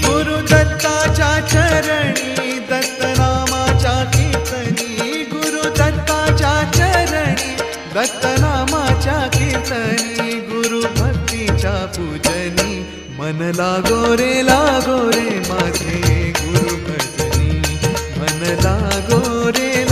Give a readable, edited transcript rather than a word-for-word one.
गुरु दत्ताच्या चरणी दत्तनामाच्या कीर्तनी, गुरु दत्ताच्या चरणी दत्तनामाच्या कीर्तनी, गुरु भक्तीच्या पूजनी मन लागो रे माझे गुरु भजनी, मन लागो रे